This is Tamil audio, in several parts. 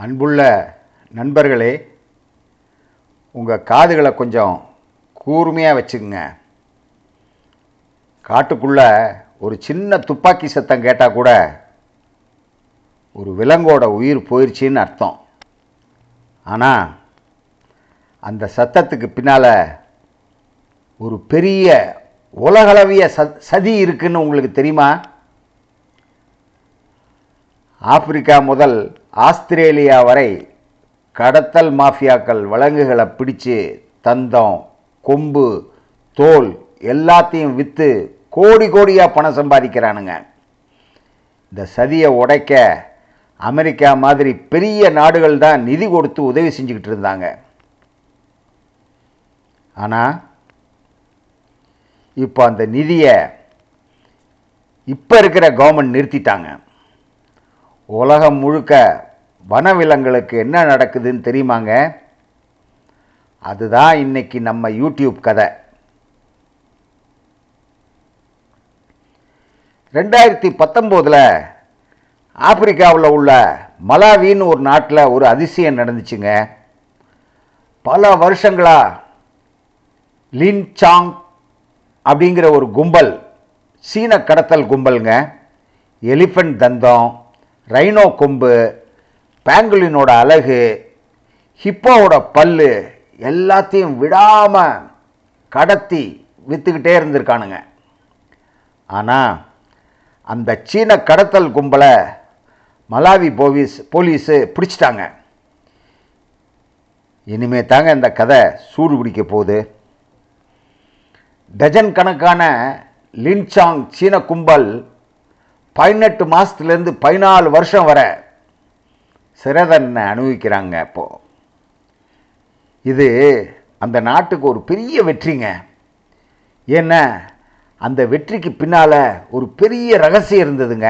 அன்புள்ள நண்பர்களே, உங்கள் காதுகளை கொஞ்சம் கூர்மையாக வச்சுக்கங்க. காட்டுக்குள்ளே ஒரு சின்ன துப்பாக்கி சத்தம் கேட்டால் கூட ஒரு விலங்கோட உயிர் போயிடுச்சின்னு அர்த்தம். ஆனால் அந்த சத்தத்துக்கு பின்னால் ஒரு பெரிய உலகளவிய சதி இருக்குன்னு உங்களுக்கு தெரியுமா? ஆப்பிரிக்கா முதல் ஆஸ்திரேலியா வரை கடத்தல் மாஃபியாக்கள் விலங்குகளை பிடிச்சு தந்தம், கொம்பு, தோல் எல்லாத்தையும் விற்று கோடி கோடியாக பணம் சம்பாதிக்கிறானுங்க. இந்த சதியை உடைக்க அமெரிக்கா மாதிரி பெரிய நாடுகள் தான் நிதி கொடுத்து உதவி செஞ்சுக்கிட்டு இருந்தாங்க. ஆனால் இப்போ அந்த நிதியை இப்போ இருக்கிற கவர்மெண்ட் நிறுத்திட்டாங்க. உலகம் முழுக்க வனவிலங்குகளுக்கு என்ன நடக்குதுன்னு தெரியுமாங்க? அதுதான் இன்னைக்கு நம்ம யூடியூப் கதை. 2019 ஆப்பிரிக்காவில் உள்ள மலாவின்னு ஒரு நாட்டில் ஒரு அதிசயம் நடந்துச்சுங்க. பல வருஷங்களா லின் சாங் அப்படிங்கிற ஒரு கும்பல், சீன கடத்தல் கும்பலுங்க, எலிஃபண்ட் தந்தம், ரைனோ கொம்பு, பேங்குலினோட அலகு, ஹிப்போவோட பல்லு எல்லாத்தையும் விடாமல் கடத்தி விற்றுக்கிட்டே இருந்திருக்கானுங்க. ஆனால் அந்த சீன கடத்தல் கும்பலை மலாவி போலீஸு பிடிச்சிட்டாங்க. இனிமே தாங்க இந்த கதை சூடு பிடிக்க போகுது. டஜன் கணக்கான லின்சாங் சீன கும்பல் 18 மாதத்துலேருந்து 14 வருஷம் வரை சிறை தண்டனை அனுபவிக்கிறாங்க. இப்போது இது அந்த நாட்டுக்கு ஒரு பெரிய வெற்றிங்க. ஏன்னா அந்த வெற்றிக்கு பின்னால் ஒரு பெரிய ரகசியம் இருந்ததுங்க.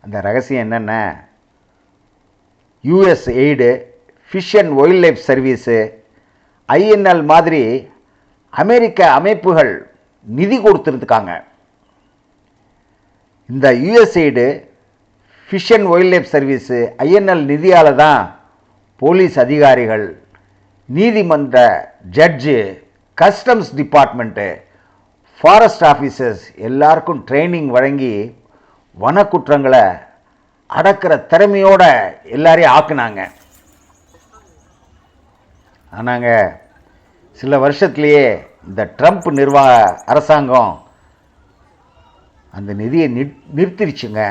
அந்த ரகசியம் என்னென்ன? USAID, fish and wild life service, INL மாதிரி அமெரிக்க அமைப்புகள் நிதி கொடுத்துருக்காங்க. இந்த USAID, fish and wild life service, INL நிதியால் தான் போலீஸ் அதிகாரிகள், நீதிமன்ற judge, customs department, forest officers எல்லாருக்கும் ட்ரைனிங் வழங்கி வனக்குற்றங்களை அடக்கிற திறமையோட எல்லாரையும் ஆக்குனாங்க. ஆனாங்க சில வருஷத்துலேயே இந்த ட்ரம்ப் அரசாங்கம் அந்த நிதியை நிறுத்திடுச்சுங்க.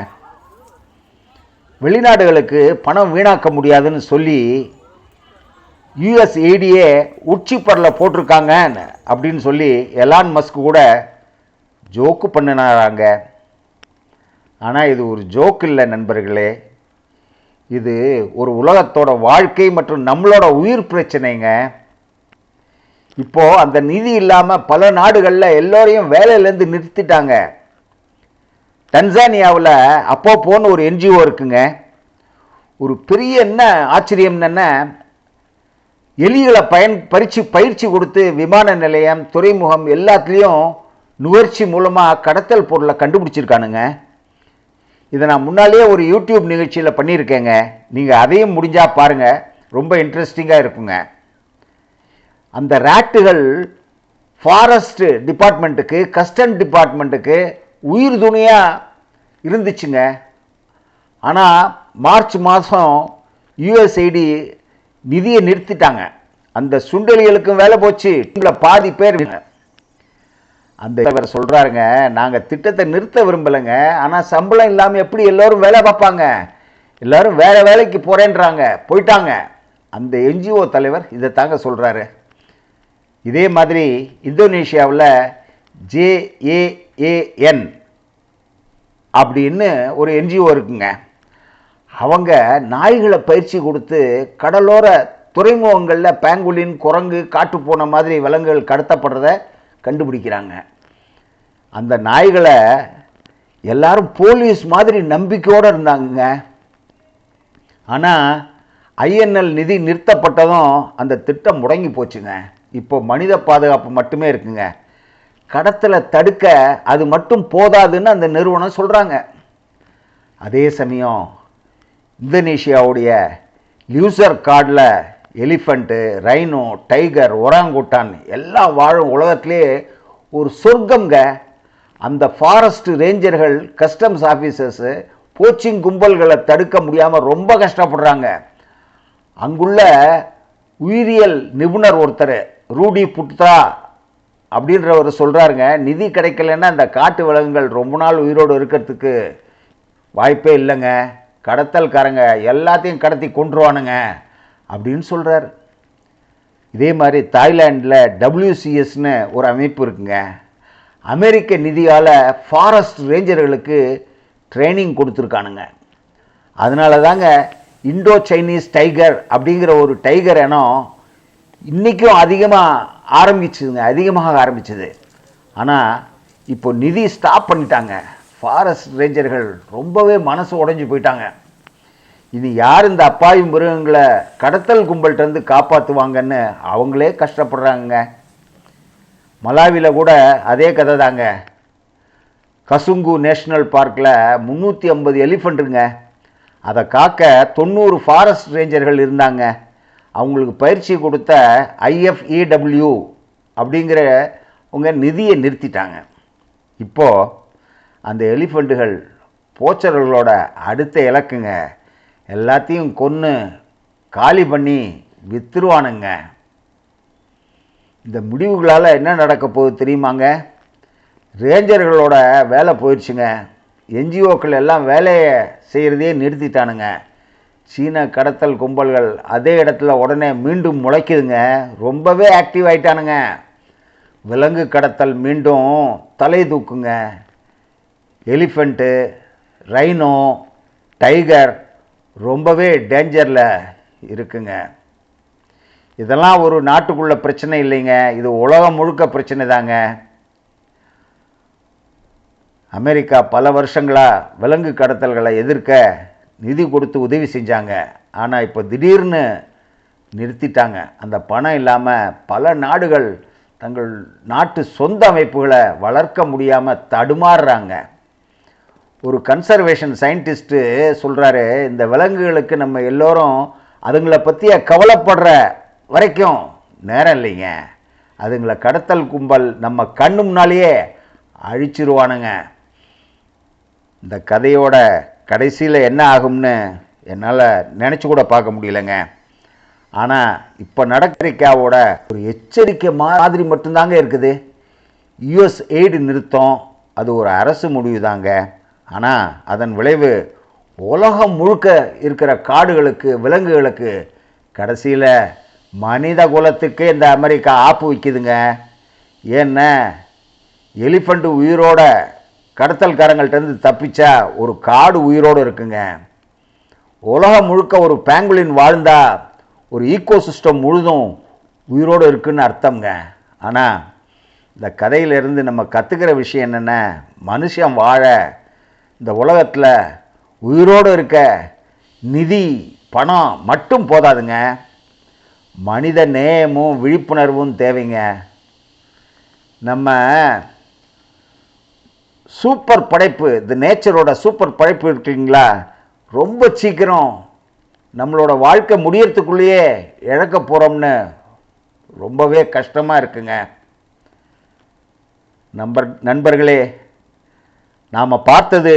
வெளிநாடுகளுக்கு பணம் வீணாக்க முடியாதுன்னு சொல்லி USAIDயே உச்சிப்படலை போட்டிருக்காங்க அப்படின்னு சொல்லி எலான் மஸ்க் கூட ஜோக்கு பண்ணினாராங்க. ஆனால் இது ஒரு ஜோக்கு இல்லை நண்பர்களே, இது ஒரு உலகத்தோட வாழ்க்கை மற்றும் நம்மளோட உயிர் பிரச்சனைங்க. இப்போது அந்த நிதி இல்லாமல் பல நாடுகளில் எல்லோரையும் வேலையிலேருந்து நிறுத்திட்டாங்க. டன்சானியாவில் அப்போன்னு ஒரு NGO இருக்குங்க. ஒரு பெரிய என்ன ஆச்சரியம் என்ன, எலிகளை பயிற்சி கொடுத்து விமான நிலையம், துறைமுகம் எல்லாத்துலேயும் நுகர்ச்சி மூலமாக கடத்தல் பொருளை கண்டுபிடிச்சிருக்கானுங்க. இதை நான் முன்னாலேயே ஒரு யூடியூப் நிகழ்ச்சியில் பண்ணியிருக்கேங்க. நீங்கள் அதையும் முடிஞ்சால் பாருங்கள், ரொம்ப இன்ட்ரெஸ்டிங்காக இருக்குங்க. அந்த ராட்டுகள் ஃபாரஸ்ட் டிபார்ட்மெண்ட்டுக்கு, கஸ்டம் டிபார்ட்மெண்ட்டுக்கு உயிர் துணையாக இருந்துச்சுங்க. ஆனால் மார்ச் மாதம் USAID நிதியை நிறுத்திட்டாங்க. அந்த சுண்டலிகளுக்கும் வேலை போச்சு, பாதி பேர். அந்த சொல்கிறாருங்க, நாங்கள் திட்டத்தை நிறுத்த விரும்பலைங்க, ஆனால் சம்பளம் இல்லாமல் எப்படி எல்லோரும் வேலை பார்ப்பாங்க, எல்லோரும் வேறு வேலைக்கு போயிட்டாங்க. அந்த NGO தலைவர் இதை தாங்க சொல்கிறாரு. இதே மாதிரி இந்தோனேஷியாவில் JAAN அப்படின்னு ஒரு NGO இருக்குங்க. அவங்க நாய்களை பயிற்சி கொடுத்து கடலோர துறைமுகங்களில் பேங்குலின், குரங்கு, காட்டுப்பூனை மாதிரி விலங்குகள் கடத்தப்படுறத கண்டுபிடிக்கிறாங்க. அந்த நாய்களை எல்லாரும் போலீஸ் மாதிரி நம்பிக்கையோடு இருந்தாங்க. ஆனால் INL நிதி நிறுத்தப்பட்டதும் அந்த திட்டம் முடங்கி போச்சுங்க. இப்போ மனித பாதுகாப்பு மட்டுமே இருக்குங்க. கடத்தலை தடுக்க அது மட்டும் போதாதுன்னு அந்த நிறுவனம் சொல்கிறாங்க. அதே சமயம் இந்தோனேஷியாவுடைய லியூசர் கார்டில் எலிஃபண்ட்டு, ரைனோ, டைகர், ஒராங்குட்டான் எல்லாம் வாழும் உலகத்திலே ஒரு சொர்க்கங்க. அந்த ஃபாரஸ்ட் ரேஞ்சர்கள், கஸ்டம்ஸ் ஆஃபீஸர்ஸு போச்சிங் கும்பல்களை தடுக்க முடியாமல் ரொம்ப கஷ்டப்படுறாங்க. அங்குள்ள உயிரியல் நிபுணர் ஒருத்தர் ரூடி புட்ரா அப்படின்றவர் சொல்கிறாருங்க, நிதி கிடைக்கலன்னா அந்த காட்டு விலங்குகள் ரொம்ப நாள் உயிரோடு இருக்கிறதுக்கு வாய்ப்பே இல்லைங்க, கடத்தல்காரங்க எல்லாத்தையும் கடத்தி கொண்டுருவானுங்க அப்படின்னு சொல்கிறார். இதே மாதிரி தாய்லாண்டில் WCSன்னு ஒரு அமைப்பு இருக்குங்க. அமெரிக்க நிதியால் ஃபாரஸ்ட் ரேஞ்சர்களுக்கு ட்ரைனிங் கொடுத்துருக்கானுங்க. அதனால தாங்க இண்டோ சைனீஸ் டைகர் அப்படிங்கிற ஒரு டைகர் இனம் இன்றைக்கும் அதிகமாக ஆரம்பிச்சுது. ஆனால் இப்போ நிதி ஸ்டாப் பண்ணிட்டாங்க. ஃபாரஸ்ட் ரேஞ்சர்கள் ரொம்பவே மனசு உடைஞ்சு போயிட்டாங்க. இனி யார் இந்த அப்பாவி மிருகங்களை கடத்தல் கும்பல்கிட்டருந்து காப்பாற்றுவாங்கன்னு அவங்களே கஷ்டப்படுறாங்க. மலாவியில் கூட அதே கதை தாங்க. கசுங்கு நேஷ்னல் பார்க்கில் 350 எலிஃபண்ட்டுங்க. அதை காக்க 90 ஃபாரஸ்ட் ரேஞ்சர்கள் இருந்தாங்க. அவங்களுக்கு பயிற்சி கொடுத்த IFEW அப்படிங்கிற அவங்க நிதியை நிறுத்திட்டாங்க. இப்போது அந்த எலிஃபண்ட்டுகள் போச்சர்களோட அடுத்த இலக்குங்க. எல்லாத்தையும் கொன்று காலி பண்ணி விற்றுருவானுங்க. இந்த முடிவுகளால் என்ன நடக்க போகுது தெரியுமாங்க? ரேஞ்சர்களோட வேலை போயிடுச்சுங்க. NGOக்கள் எல்லாம் வேலையை செய்கிறதே நிறுத்திட்டானுங்க. சீன கடத்தல் கும்பல்கள் அதே இடத்துல உடனே மீண்டும் முளைக்குதுங்க. ரொம்பவே ஆக்டிவ் ஆகிட்டானுங்க. விலங்கு கடத்தல் மீண்டும் தலை தூக்குங்க. எலிஃபண்ட்டு, ரைனோ, டைகர் ரொம்பவே டேஞ்சரில் இருக்குங்க. இதெல்லாம் ஒரு நாட்டுக்குள்ள பிரச்சனை இல்லைங்க, இது உலகம் முழுக்க பிரச்சனை தாங்க. அமெரிக்கா பல வருஷங்களாக விலங்கு கடத்தல்களை எதிர்க்க நிதி கொடுத்து உதவி செஞ்சாங்க. ஆனால் இப்போ திடீர்னு நிறுத்திட்டாங்க. அந்த பணம் இல்லாமல் பல நாடுகள் தங்கள் நாட்டு சொந்த அமைப்புகளை வளர்க்க முடியாமல் தடுமாறுறாங்க. ஒரு கன்சர்வேஷன் சயின்டிஸ்ட்டு சொல்கிறாரு, இந்த விலங்குகளுக்கு நம்ம எல்லோரும் அதுங்களை பற்றிய கவலைப்படுற வரைக்கும் நேரம் இல்லைங்க. அதுங்களை கடத்தல் கும்பல் நம்ம கண்ணு முன்னாலேயே அழிச்சிருவானுங்க. இந்த கதையோட கடைசியில் என்ன ஆகும்னு என்னால் நினச்சி கூட பார்க்க முடியலைங்க. ஆனால் இப்போ அமெரிக்காவோட ஒரு எச்சரிக்கை மாதிரி மட்டும்தாங்க இருக்குது. USAID நிறுத்தம் அது ஒரு அரசு முடிவு தாங்க. ஆனால் அதன் விளைவு உலகம் முழுக்க இருக்கிற காடுகளுக்கு, விலங்குகளுக்கு, கடைசியில் மனித குலத்துக்கு இந்த அமெரிக்கா ஆப்பு வைக்குதுங்க. ஏன்னா எலிஃபண்ட்டு உயிரோட கடத்தல்காரங்கள்ட்டேருந்து தப்பிச்சா ஒரு காடு உயிரோடு இருக்குங்க. உலகம் முழுக்க ஒரு பேங்குலின் வாழ்ந்தா ஒரு ஈக்கோசிஸ்டம் முழுதும் உயிரோடு இருக்குன்னு அர்த்தங்க. ஆனால் இந்த கதையிலிருந்து நம்ம கற்றுக்கிற விஷயம் என்னென்ன, மனுஷன் வாழ இந்த உலகத்தில் உயிரோடு இருக்க நிதி, பணம் மட்டும் போதாதுங்க. மனித நேயமும் விழிப்புணர்வும் தேவைங்க. நம்ம சூப்பர் படைப்பு, இந்த நேச்சரோட சூப்பர் படைப்பு இருக்குங்களா, ரொம்ப சீக்கிரம் நம்மளோட வாழ்க்கை முடியறதுக்குள்ளேயே இழக்க போகிறோம்னு ரொம்பவே கஷ்டமாக இருக்குங்க. நண்பர்களே, நாம் பார்த்தது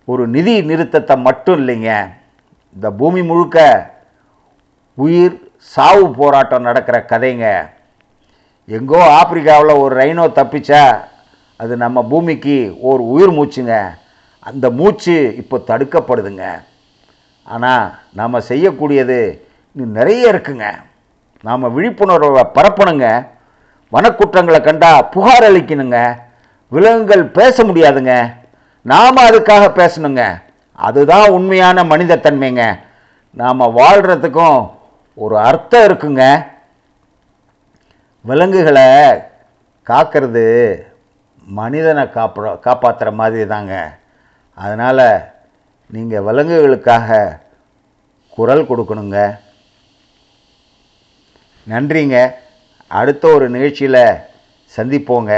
ஒரு நிதி நிறுத்தத்தை மட்டும் இல்லைங்க. இந்த பூமி முழுக்க உயிர் சாவு போராட்டம் நடக்கிற கதைங்க. எங்கோ ஆப்பிரிக்காவில் ஒரு ரைனோ தப்பிச்சா அது நம்ம பூமிக்கு ஒரு உயிர் மூச்சுங்க. அந்த மூச்சு இப்போ தடுக்கப்படுதுங்க. ஆனால் நாம் செய்யக்கூடியது இன்னும் நிறைய இருக்குங்க. நாம் விழிப்புணர்வை பரப்பணுங்க. வனக்குற்றங்களை கண்டா புகார் அளிக்கணுங்க. விலங்குகள் பேச முடியாதுங்க, நாம் அதுக்காக பேசணுங்க. அதுதான் உண்மையான மனிதத்தன்மைங்க. நாம் வாழ்கிறதுக்கும் ஒரு அர்த்தம் இருக்குங்க. விலங்குகளை காக்கிறது மனிதனை காப்பாற்றுற மாதிரி தாங்க. அதனால் நீங்கள் விலங்குகளுக்காக குரல் கொடுக்கணுங்க. நன்றிங்க. அடுத்த ஒரு நிகழ்ச்சியில் சந்திப்போங்க.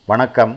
வணக்கம்.